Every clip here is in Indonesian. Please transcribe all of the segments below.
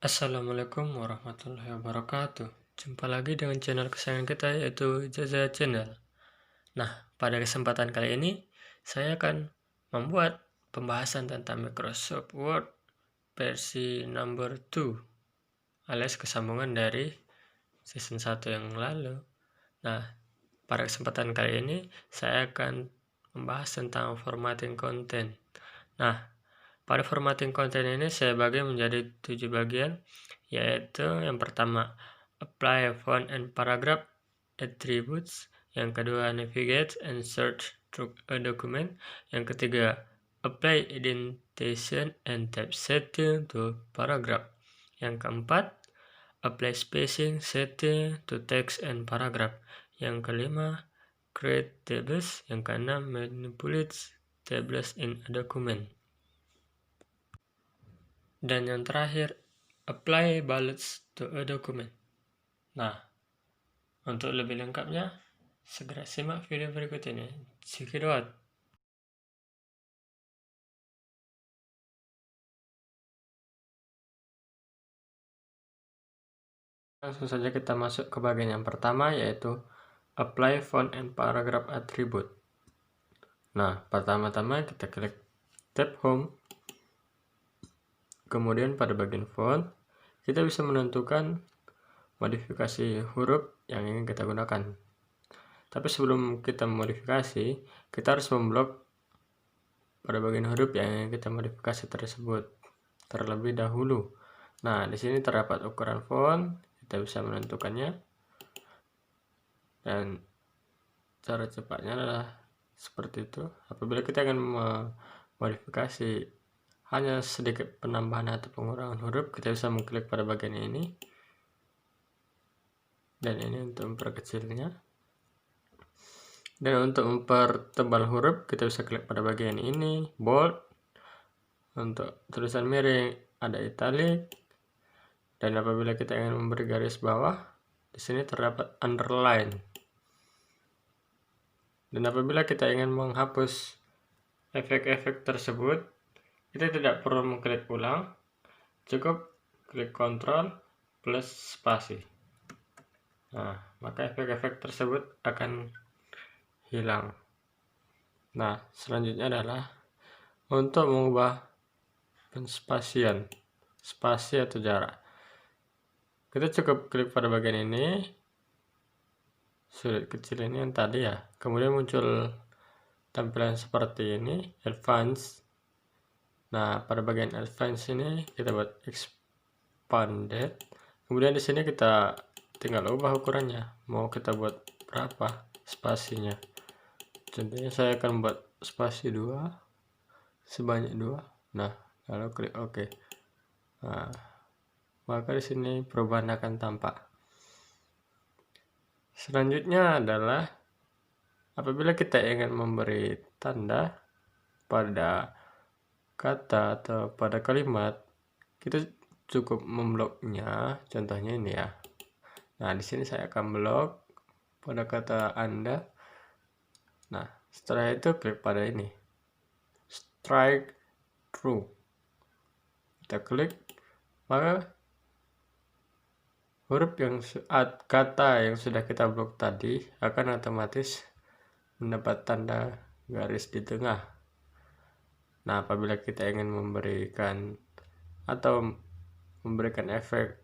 Assalamualaikum warahmatullahi wabarakatuh. Jumpa lagi dengan channel kesayangan kita yaitu Jaza Channel. Nah, pada kesempatan kali ini saya akan membuat pembahasan tentang Microsoft Word versi number 2 alias kesambungan dari season 1 yang lalu. Nah, pada kesempatan kali ini saya akan membahas tentang formatting content. Nah, pada formatting konten ini saya bagi menjadi 7 bagian, yaitu yang pertama apply font and paragraph attributes, yang kedua navigate and search through a document, yang ketiga apply indentation and type setting to paragraph, yang keempat apply spacing setting to text and paragraph, yang kelima create tables, yang keenam manipulate tables in a document. Dan yang terakhir, apply bullets to a document. Nah, untuk lebih lengkapnya, segera simak video berikut ini. Check it out. Langsung saja kita masuk ke bagian yang pertama, yaitu apply font and paragraph attribute. Nah, pertama-tama kita klik tab home. Kemudian pada bagian font, kita bisa menentukan modifikasi huruf yang ingin kita gunakan. Tapi sebelum kita memodifikasi, kita harus memblok pada bagian huruf yang ingin kita modifikasi tersebut terlebih dahulu. Nah, di sini terdapat ukuran font, kita bisa menentukannya. Dan cara cepatnya adalah seperti itu. Apabila kita akan memodifikasi hanya sedikit penambahan atau pengurangan huruf, kita bisa mengklik pada bagian ini. Dan ini untuk memperkecilnya. Dan untuk mempertebal huruf, kita bisa klik pada bagian ini, bold. Untuk tulisan miring ada italic. Dan apabila kita ingin memberi garis bawah, di sini terdapat underline. Dan apabila kita ingin menghapus efek-efek tersebut, kita tidak perlu mengklik ulang, cukup klik Ctrl plus spasi. Nah, maka efek-efek tersebut akan hilang. Nah, selanjutnya adalah untuk mengubah penspasian, spasi atau jarak. Kita cukup klik pada bagian ini, sudut kecil ini yang tadi ya. Kemudian muncul tampilan seperti ini, advance. Nah, pada bagian advance ini kita buat expanded. Kemudian di sini kita tinggal ubah ukurannya. Mau kita buat berapa spasinya? Contohnya saya akan buat spasi 2 sebanyak 2. Nah, lalu klik OK. Nah, maka di sini perubahan akan tampak. Selanjutnya adalah apabila kita ingin memberi tanda pada kata atau pada kalimat, kita cukup membloknya. Contohnya ini ya. Nah, di sini saya akan blok pada kata Anda. Nah, setelah itu klik pada ini, strike through. Kita klik, maka huruf yang kata yang sudah kita blok tadi akan otomatis mendapat tanda garis di tengah. Nah, apabila kita ingin memberikan atau memberikan efek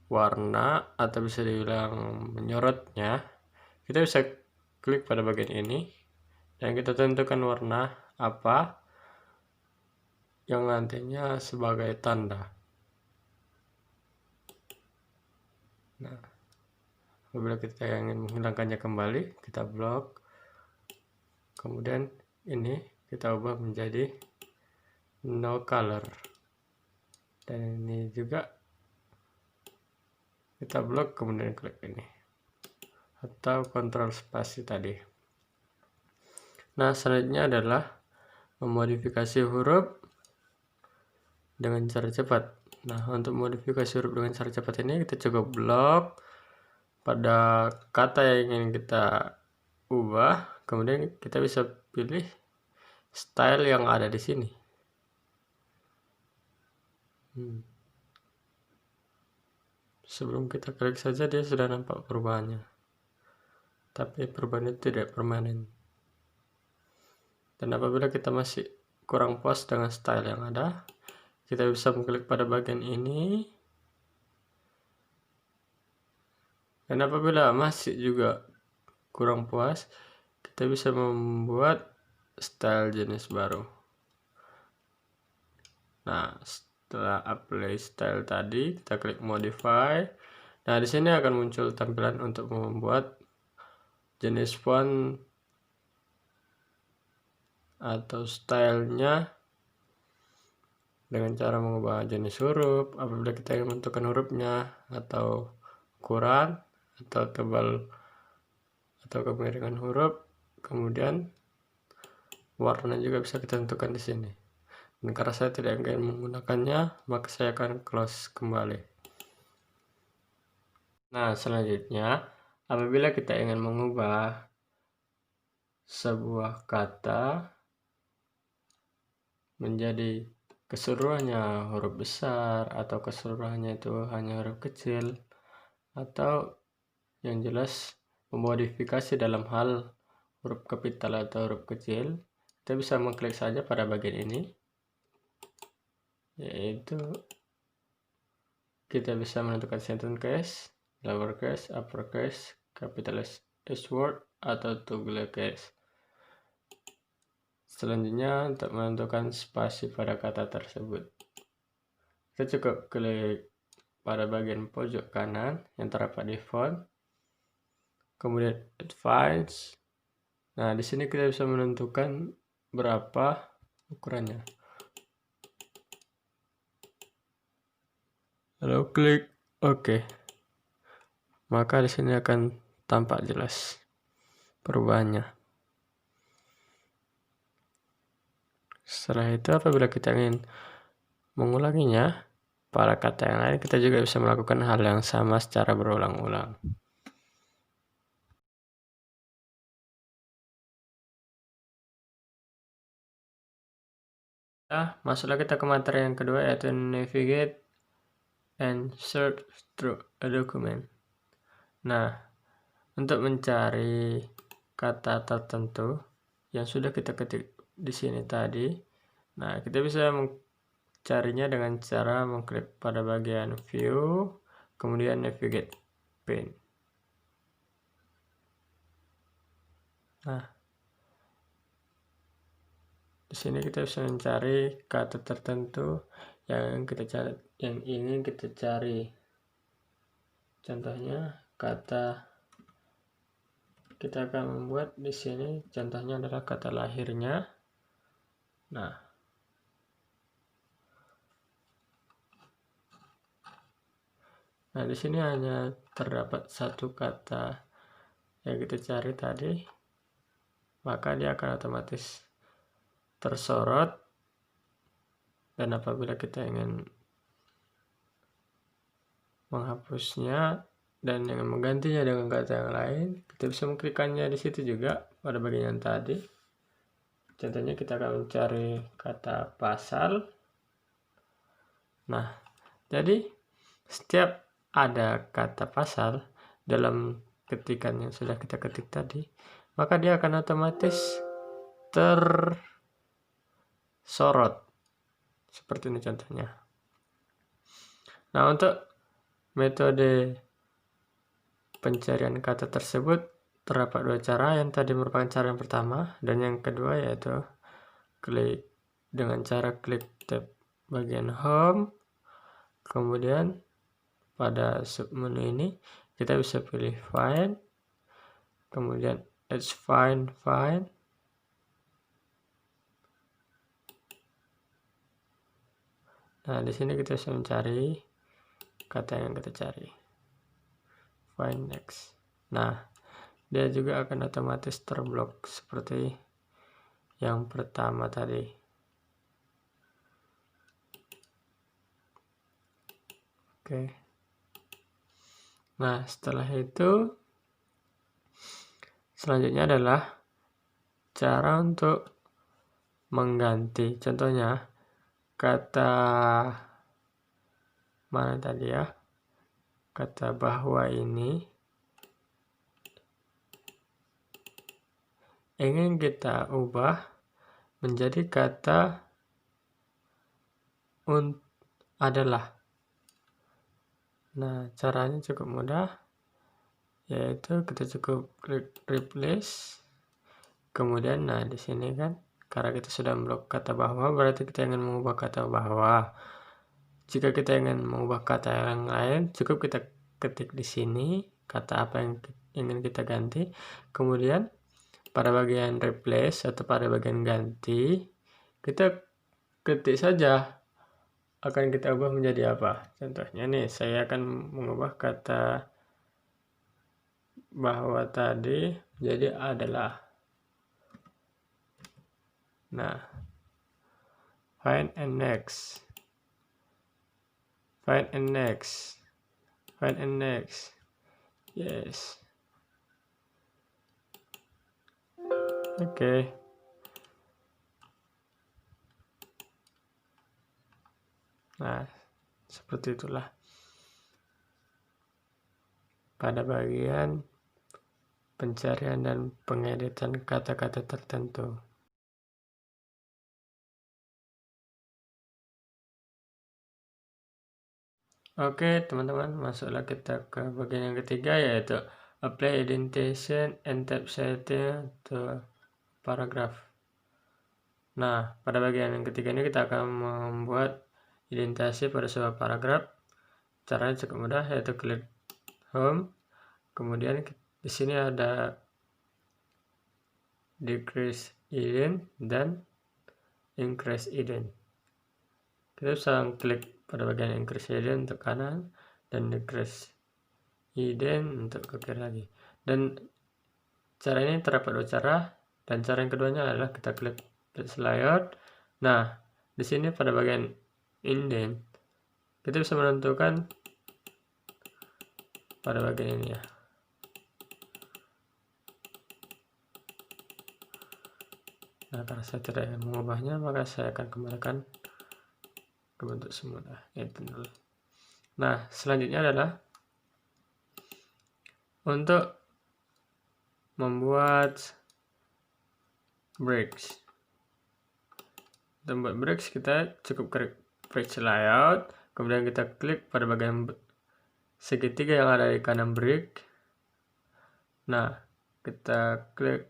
warna atau bisa dibilang menyorotnya, kita bisa klik pada bagian ini dan kita tentukan warna apa yang nantinya sebagai tanda. Nah, apabila kita ingin menghilangkannya kembali, kita blok. Kemudian ini kita ubah menjadi no color. Dan ini juga kita blok, kemudian klik ini. Atau kontrol spasi tadi. Nah, selanjutnya adalah memodifikasi huruf dengan cara cepat. Nah, untuk modifikasi huruf dengan cara cepat ini kita cukup blok pada kata yang ingin kita ubah, kemudian kita bisa pilih style yang ada di sini. sebelum kita klik saja dia sudah nampak perubahannya, tapi perubahan itu tidak permanen. Dan apabila kita masih kurang puas dengan style yang ada, kita bisa mengklik pada bagian ini. Dan apabila masih juga kurang puas, kita bisa membuat style jenis baru. Nah, setelah apply style tadi, kita klik modify. Nah, di sini akan muncul tampilan untuk membuat jenis font atau stylenya dengan cara mengubah jenis huruf apabila kita ingin menentukan hurufnya, atau ukuran, atau tebal atau kemiringan huruf. Kemudian warna juga bisa kita tentukan di sini. Dan karena saya tidak ingin menggunakannya, maka saya akan close kembali. Nah, selanjutnya apabila kita ingin mengubah sebuah kata menjadi keseluruhannya huruf besar, atau keseluruhannya itu hanya huruf kecil, atau yang jelas memodifikasi dalam hal huruf kapital atau huruf kecil, kita bisa mengklik saja pada bagian ini, yaitu kita bisa menentukan sentence case, lowercase, uppercase, capitalize word, atau toggle case. Selanjutnya untuk menentukan spasi pada kata tersebut, kita cukup klik pada bagian pojok kanan yang terdapat di font, kemudian advance. Nah, di sini kita bisa menentukan berapa ukurannya. Lalu klik OK. Maka di sini akan tampak jelas perubahannya. Setelah itu apabila kita ingin mengulanginya pada kata yang lain, kita juga bisa melakukan hal yang sama secara berulang-ulang. Masuklah kita ke materi yang kedua, yaitu navigate and search through a document. Nah, untuk mencari kata tertentu yang sudah kita ketik di sini tadi, nah kita bisa mencarinya dengan cara mengklik pada bagian view, kemudian navigate pane. Nah, di sini kita bisa mencari kata tertentu yang ingin kita cari. Contohnya kata kita akan membuat di sini, contohnya adalah kata lahirnya. Nah, di sini hanya terdapat satu kata yang kita cari tadi, maka dia akan otomatis tersorot. Dan apabila kita ingin menghapusnya dan ingin menggantinya dengan kata yang lain, kita bisa mengklikkannya di situ juga pada bagian yang tadi. Contohnya kita akan mencari kata pasal. Nah, jadi setiap ada kata pasal dalam ketikan yang sudah kita ketik tadi, maka dia akan otomatis tersorot. Seperti ini contohnya. Nah, untuk metode pencarian kata tersebut terdapat dua cara. Yang tadi merupakan cara yang pertama, dan yang kedua yaitu klik dengan cara klik tab bagian home, kemudian pada submenu ini kita bisa pilih find, kemudian find. Nah, di sini kita bisa mencari kata yang kita cari. Find next. Nah, dia juga akan otomatis terblok seperti yang pertama tadi. Oke. Nah, setelah itu selanjutnya adalah cara untuk mengganti. Contohnya kata mana tadi ya? kata bahwa ini ingin kita ubah menjadi kata adalah. Nah, caranya cukup mudah, yaitu kita cukup klik replace. Kemudian, nah di sini kan, karena kita sudah memblok kata bahwa, berarti kita ingin mengubah kata bahwa. Jika kita ingin mengubah kata yang lain, cukup kita ketik di sini kata apa yang ingin kita ganti. Kemudian pada bagian replace atau pada bagian ganti, kita ketik saja akan kita ubah menjadi apa. Contohnya nih, saya akan mengubah kata bahwa tadi menjadi adalah. Nah, find and next, find and next, find and next, yes. Oke. Nah, seperti itulah pada bagian pencarian dan pengeditan kata-kata tertentu. Oke, teman-teman, masuklah kita ke bagian yang ketiga, yaitu apply indentation and type setting to paragraph. Nah, pada bagian yang ketiga ini kita akan membuat indentasi pada sebuah paragraf. Caranya cukup mudah, yaitu klik home. Kemudian di sini ada decrease indent dan increase indent. Kita bisa klik pada bagian increase indent untuk kanan dan decrease indent untuk ke kiri lagi. Dan cara ini terdapat dua cara, dan cara yang keduanya adalah kita klik page layout. Nah, di sini pada bagian indent kita bisa menentukan pada bagian ini ya. Nah, karena saya tidak ingin mengubahnya, maka saya akan kembalikan ke bentuk semula, yaitu 0. Nah, selanjutnya adalah untuk membuat breaks. Untuk membuat breaks, kita cukup klik page layout, kemudian kita klik pada bagian segitiga yang ada di kanan break. Nah, kita klik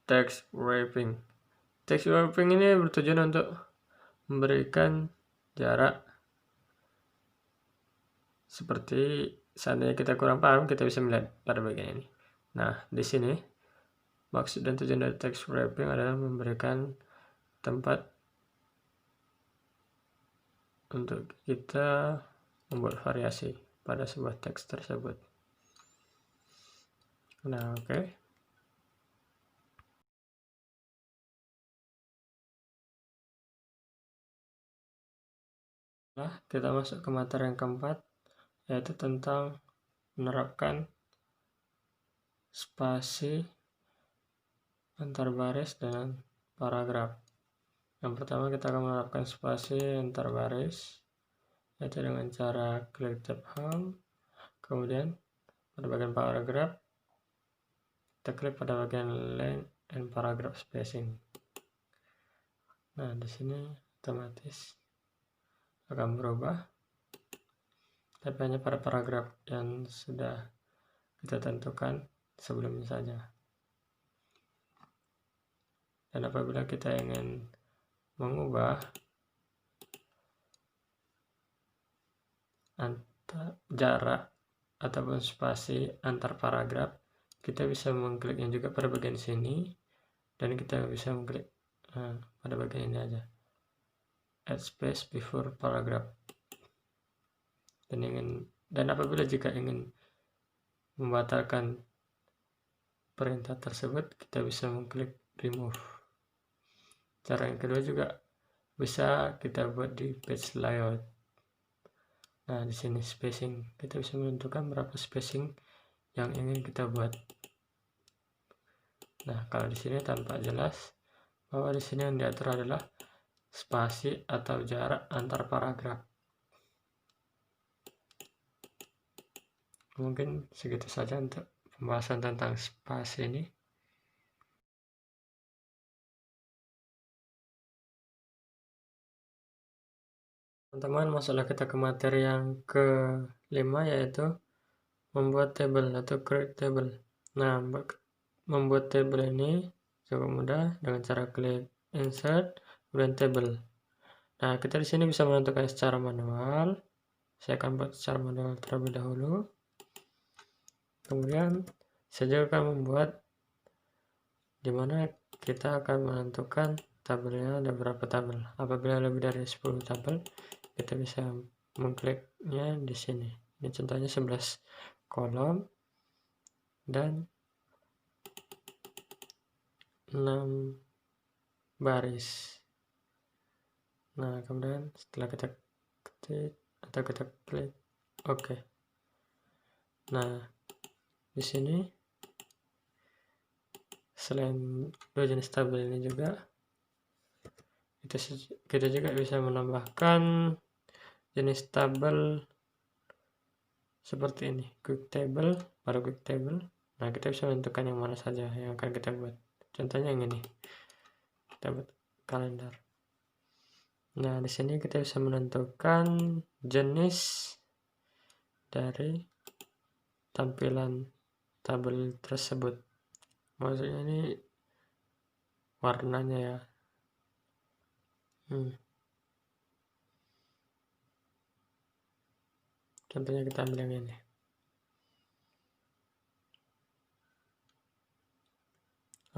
text wrapping. Text wrapping ini bertujuan untuk memberikan jarak. Seperti seandainya kita kurang paham, kita bisa melihat pada bagian ini. Nah, di sini maksud dan tujuan dari text wrapping adalah memberikan tempat untuk kita membuat variasi pada sebuah teks tersebut. Nah, oke. Nah, kita masuk ke materi yang keempat, yaitu tentang menerapkan spasi antar baris dan paragraf. Yang pertama kita akan menerapkan spasi antar baris, yaitu dengan cara klik tab home, kemudian pada bagian paragraf kita klik pada bagian length and paragraph spacing. Nah, di sini otomatis akan berubah, tapi hanya pada paragraf yang sudah kita tentukan sebelumnya saja. Dan apabila kita ingin mengubah jarak ataupun spasi antar paragraf, kita bisa mengkliknya juga pada bagian sini, dan kita bisa mengklik pada bagian ini aja, add space before paragraph. Dan apabila jika ingin membatalkan perintah tersebut, kita bisa mengklik remove. Cara yang kedua juga bisa kita buat di page layout. Nah, di sini spacing, kita bisa menentukan berapa spacing yang ingin kita buat. Nah, kalau di sini tampak jelas bahwa di sini yang diatur adalah spasi atau jarak antar paragraf. Mungkin segitu saja untuk pembahasan tentang spasi ini. Teman-teman, masuklah kita ke materi yang kelima, yaitu membuat table atau create table. Nah, membuat table ini cukup mudah dengan cara klik insert kemudian table. Nah, kita di sini bisa menentukan secara manual. Saya akan buat secara manual terlebih dahulu. Kemudian saya juga akan membuat dimana kita akan menentukan tabelnya ada berapa tabel. Apabila lebih dari 10 tabel, kita bisa mengkliknya di sini. Ini contohnya 11 kolom dan 6 baris. Nah, kemudian setelah kita ketik atau kita klik OK. Nah, di sini selain dua jenis tabel ini juga kita juga bisa menambahkan jenis tabel seperti ini, quick table, baru quick table. Nah, kita bisa menentukan yang mana saja yang akan kita buat. Contohnya yang ini, kita buat kalender. Nah, di sini kita bisa menentukan jenis dari tampilan tabel tersebut. Maksudnya ini warnanya ya. Contohnya kita ambil yang ini.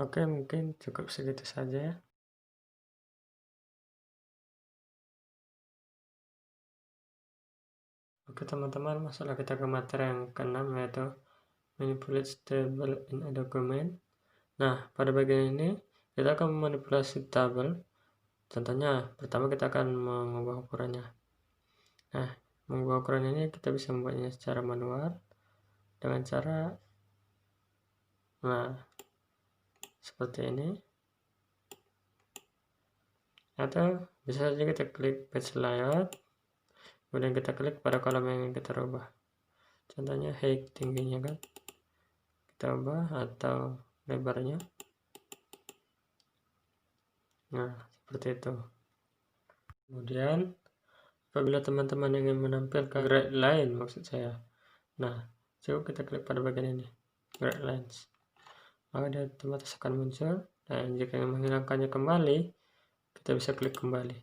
Oke, mungkin cukup segitu saja. Oke teman-teman, masuklah kita ke materi yang ke-6, yaitu manipulate table in a document. Nah, pada bagian ini kita akan memanipulasi tabel. Contohnya, pertama kita akan mengubah ukurannya. Nah, mengubah ukuran ini kita bisa membuatnya secara manual dengan cara seperti ini. Atau bisa saja kita klik page layout, kemudian kita klik pada kolom yang ingin kita rubah. Contohnya height, tingginya kan kita ubah, atau lebarnya. Nah, seperti itu. Kemudian apabila teman-teman ingin menampilkan grid line, maksud saya, nah cukup kita klik pada bagian ini, grid lines, maka dia otomatis akan muncul. Dan jika ingin menghilangkannya kembali, kita bisa klik kembali.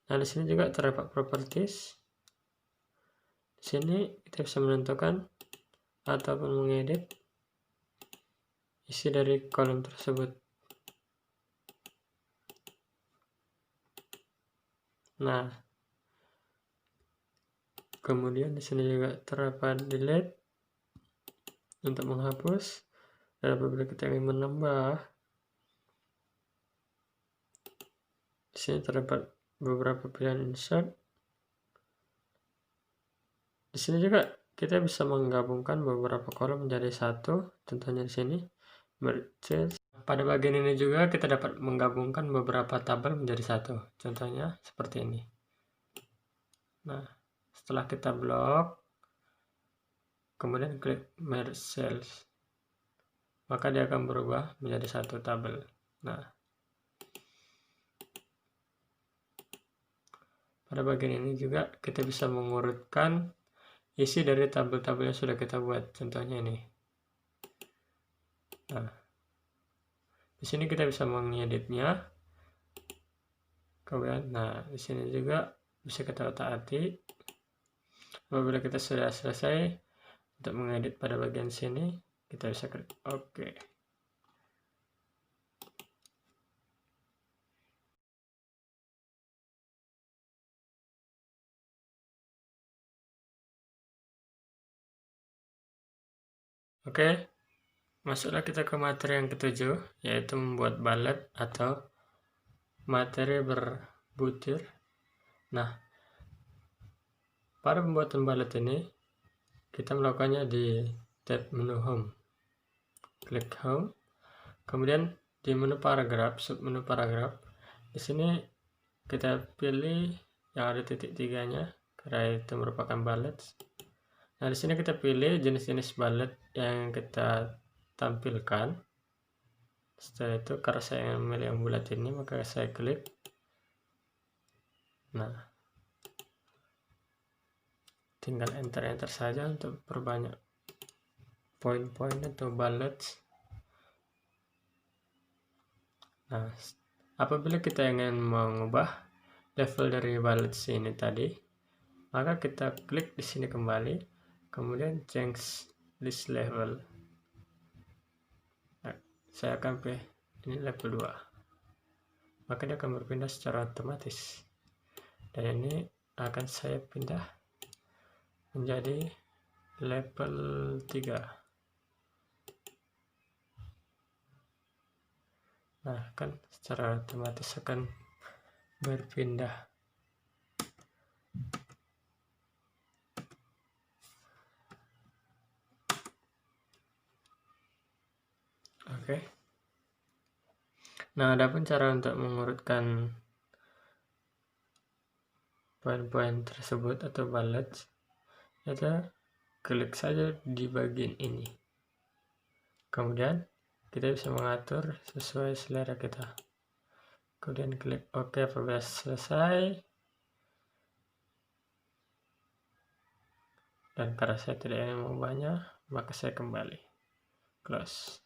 Nah, di sini juga terdapat properties. Di sini kita bisa menentukan ataupun mengedit isi dari kolom tersebut. Nah, kemudian di sini juga terdapat delete untuk menghapus. Dan apabila kita ingin menambah, di sini terdapat beberapa pilihan insert. Di sini juga kita bisa menggabungkan beberapa kolom menjadi satu. Contohnya di sini merge. Pada bagian ini juga kita dapat menggabungkan beberapa tabel menjadi satu. Contohnya seperti ini. Nah, setelah kita blok, kemudian klik merge cells, maka dia akan berubah menjadi satu tabel. Nah, pada bagian ini juga kita bisa mengurutkan isi dari tabel-tabel yang sudah kita buat. Contohnya ini. Nah, di sini kita bisa mengeditnya. Kemudian, nah di sini juga bisa kita otak-atik. Apabila kita sudah selesai untuk mengedit pada bagian sini, kita bisa klik OK. Oke, masuklah kita ke materi yang ketujuh, yaitu membuat bullet atau materi berbutir. Nah, pada pembuatan bullet ini kita melakukannya di tab menu home. Klik home, kemudian di menu paragraf, submenu paragraf, di sini kita pilih yang ada titik tiganya karena itu merupakan bullet. Nah, di sini kita pilih jenis-jenis bullet yang kita tampilkan. Setelah itu, karena saya ingin memilih yang bulat ini, maka saya klik. Nah, tinggal enter saja untuk perbanyak poin-poin atau bullets. Nah, apabila kita ingin mengubah level dari bullets ini tadi, maka kita klik di sini kembali, kemudian change list level. Nah, saya akan pilih ini level 2, maka dia akan berpindah secara otomatis, dan ini akan saya pindah menjadi level 3. Nah, kan secara otomatis akan berpindah. Oke. Nah, adapun cara untuk mengurutkan poin-poin tersebut atau bullets, kita klik saja di bagian ini. Kemudian kita bisa mengatur sesuai selera kita. Kemudian klik OK apabila selesai. Dan karena saya tidak ingin mengubahnya, maka saya kembali. Close.